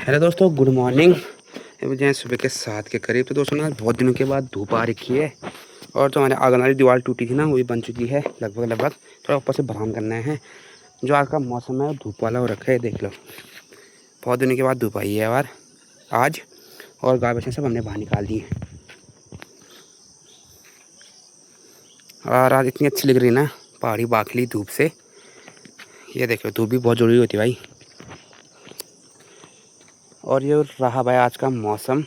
Hello दोस्तों, good morning. ये बजे हैं सुबह के 7 के करीब। तो दोस्तों ना बहुत दिनों के बाद धूप आ रखी है और जो हमारे आंगन वाली दीवार टूटी थी ना वो भी बन चुकी है लगभग। थोड़ा ऊपर से भरान करना है। जो आज का मौसम है धूप वाला हो रखा है, देख लो। बहुत दिनों के बाद धूप आई है यार आज। और गाय भैंसे सब हमने बाहर निकाल दी है। और आज इतनी अच्छी लग रही है ना पहाड़ी बाखली धूप से। ये देख लो, धूप भी बहुत ज़रूरी होती है भाई। और ये रहा भाई आज का मौसम।